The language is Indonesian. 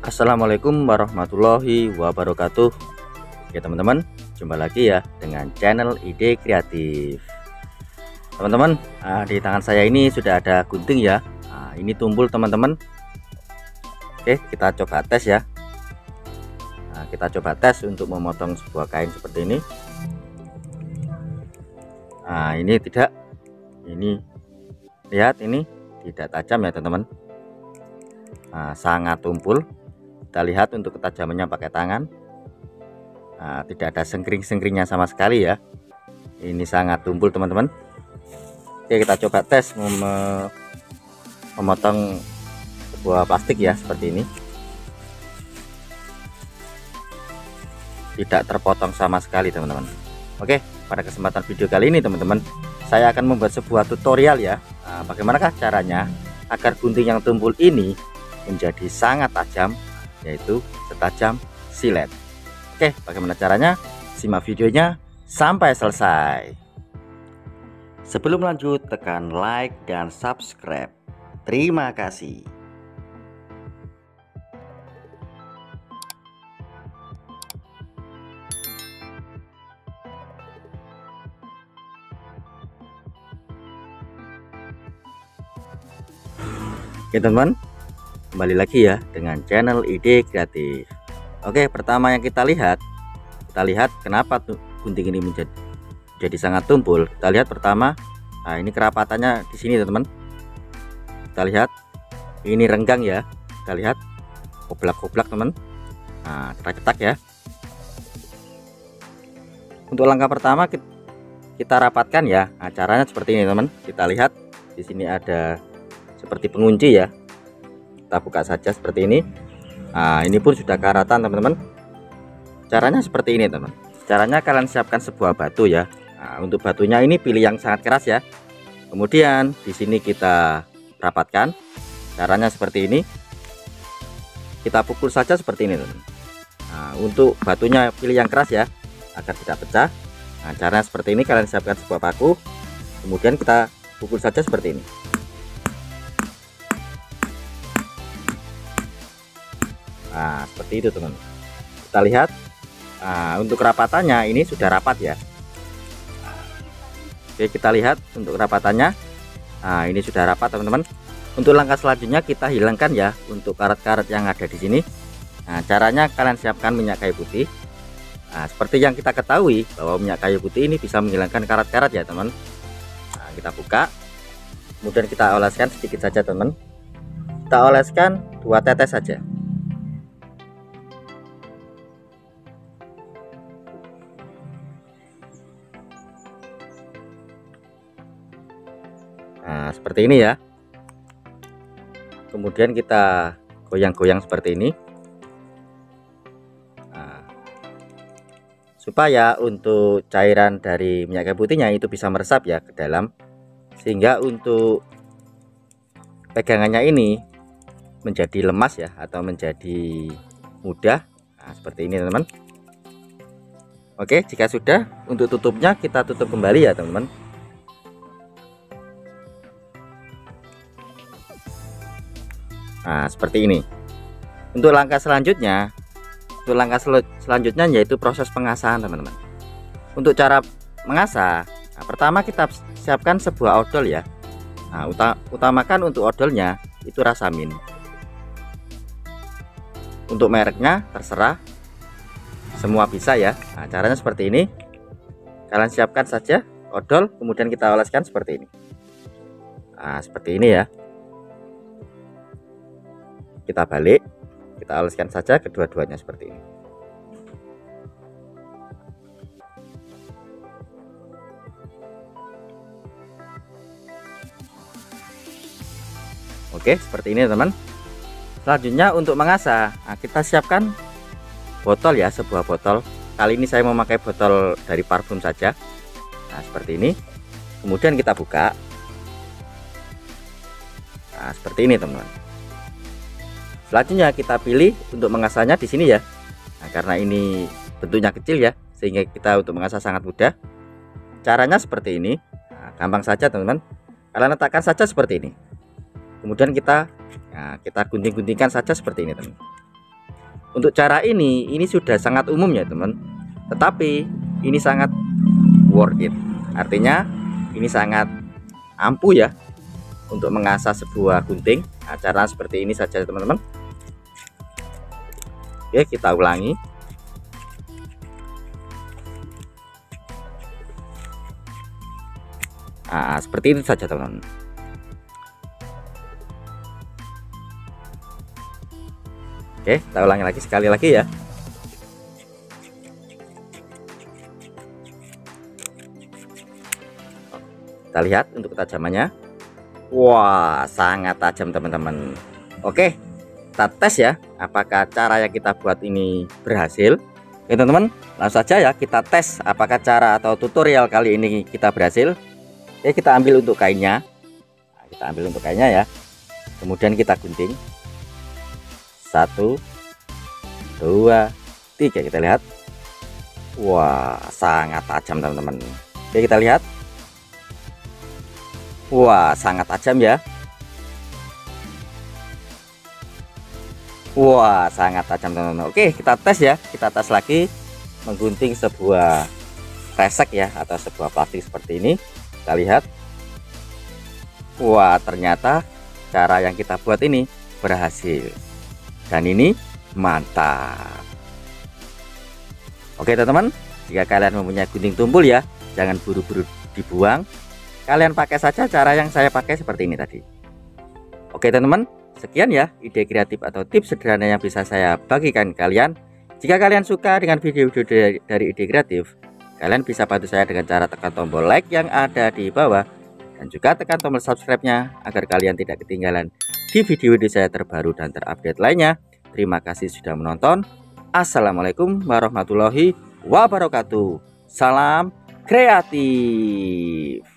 Assalamualaikum warahmatullahi wabarakatuh. Ya teman-teman, jumpa lagi ya dengan channel Ide Kreatif. Teman-teman, di tangan saya ini sudah ada gunting ya. Ini tumpul teman-teman. Oke, kita coba tes ya. Kita coba tes untuk memotong sebuah kain seperti ini. Ini tidak, ini lihat, ini tidak tajam ya teman-teman. Sangat tumpul. Kita lihat untuk ketajamannya pakai tangan. Tidak ada sengkring-sengkringnya sama sekali ya. Ini sangat tumpul teman-teman. Oke, kita coba tes memotong sebuah plastik ya seperti ini. Tidak terpotong sama sekali teman-teman. Oke, pada kesempatan video kali ini teman-teman, saya akan membuat sebuah tutorial ya. Bagaimanakah caranya agar gunting yang tumpul ini menjadi sangat tajam, yaitu setajam silet. Oke, bagaimana caranya? Simak videonya sampai selesai. Sebelum lanjut, tekan like dan subscribe. Terima kasih. Oke teman, kembali lagi ya dengan channel Ide Kreatif. Oke, pertama yang kita lihat kenapa gunting ini menjadi sangat tumpul. Kita lihat pertama, ini kerapatannya di sini teman-teman. Kita lihat ini renggang ya. Kita lihat koblak-koblak teman. Kita cetak ya. Untuk langkah pertama kita rapatkan ya. Caranya seperti ini teman. Kita lihat di sini ada seperti pengunci ya. Kita buka saja seperti ini. Ini pun sudah karatan teman-teman. Caranya seperti ini teman. Caranya kalian siapkan sebuah batu ya. Untuk batunya ini pilih yang sangat keras ya. Kemudian di sini kita rapatkan. Caranya seperti ini. Kita pukul saja seperti ini teman. Untuk batunya pilih yang keras ya, agar tidak pecah. Caranya seperti ini. Kalian siapkan sebuah paku. Kemudian kita pukul saja seperti ini. Seperti itu teman. Kita lihat untuk rapatannya ini sudah rapat ya. Oke, kita lihat untuk rapatannya. Ini sudah rapat teman-teman. Untuk langkah selanjutnya kita hilangkan ya untuk karat-karat yang ada di sini. Caranya kalian siapkan minyak kayu putih. Seperti yang kita ketahui bahwa minyak kayu putih ini bisa menghilangkan karat-karat ya teman. Kita buka, kemudian kita oleskan sedikit saja teman. Kita oleskan 2 tetes saja. Seperti ini ya. Kemudian kita goyang-goyang seperti ini, supaya untuk cairan dari minyak kayu putihnya itu bisa meresap ya ke dalam, sehingga untuk pegangannya ini menjadi lemas ya, atau menjadi mudah. Seperti ini teman-teman. Oke, jika sudah, untuk tutupnya kita tutup kembali ya teman-teman. Seperti ini. Untuk langkah selanjutnya yaitu proses pengasahan teman-teman. Untuk cara mengasah, pertama kita siapkan sebuah odol ya. Utamakan untuk odolnya itu Rasamin. Untuk mereknya terserah, semua bisa ya. Caranya seperti ini. Kalian siapkan saja odol, kemudian kita oleskan seperti ini. Seperti ini ya. Kita balik, kita oleskan saja kedua-duanya seperti ini. Oke, seperti ini teman. Selanjutnya untuk mengasah, kita siapkan botol ya, sebuah botol. Kali ini saya memakai botol dari parfum saja. Seperti ini. Kemudian kita buka. Seperti ini teman-teman. Selanjutnya kita pilih untuk mengasahnya di sini ya. Karena ini bentuknya kecil ya, sehingga kita untuk mengasah sangat mudah. Caranya seperti ini. Gampang saja teman-teman. Kalian letakkan saja seperti ini. Kemudian kita gunting-guntingkan saja seperti ini teman. Untuk cara ini sudah sangat umum ya teman, tetapi ini sangat worth it. Artinya ini sangat ampuh ya untuk mengasah sebuah gunting. Cara seperti ini saja teman-teman. Oke, kita ulangi. Nah, seperti itu saja teman-teman. Oke, kita ulangi lagi sekali lagi ya. Kita lihat untuk ketajamannya. Wah, sangat tajam teman-teman. Oke, kita tes ya apakah cara yang kita buat ini berhasil. Oke teman-teman, langsung saja ya kita tes apakah cara atau tutorial kali ini kita berhasil. Oke, kita ambil untuk kainnya. Nah, kita ambil untuk kainnya ya. Kemudian kita gunting. 1 2 3, kita lihat. Wah, sangat tajam teman-teman. Oke, kita lihat. Wah, sangat tajam ya. Wah, sangat tajam teman-teman. Oke, kita tes ya. Kita tes lagi menggunting sebuah kresek ya, atau sebuah plastik seperti ini. Kita lihat. Wah, ternyata cara yang kita buat ini berhasil. Dan ini mantap. Oke teman-teman, jika kalian mempunyai gunting tumpul ya, jangan buru-buru dibuang. Kalian pakai saja cara yang saya pakai seperti ini tadi. Oke teman-teman, sekian ya ide kreatif atau tips sederhana yang bisa saya bagikan kalian. Jika kalian suka dengan video-video dari ide kreatif, kalian bisa bantu saya dengan cara tekan tombol like yang ada di bawah, dan juga tekan tombol subscribe-nya agar kalian tidak ketinggalan di video-video saya terbaru dan terupdate lainnya. Terima kasih sudah menonton. Assalamualaikum warahmatullahi wabarakatuh. Salam kreatif.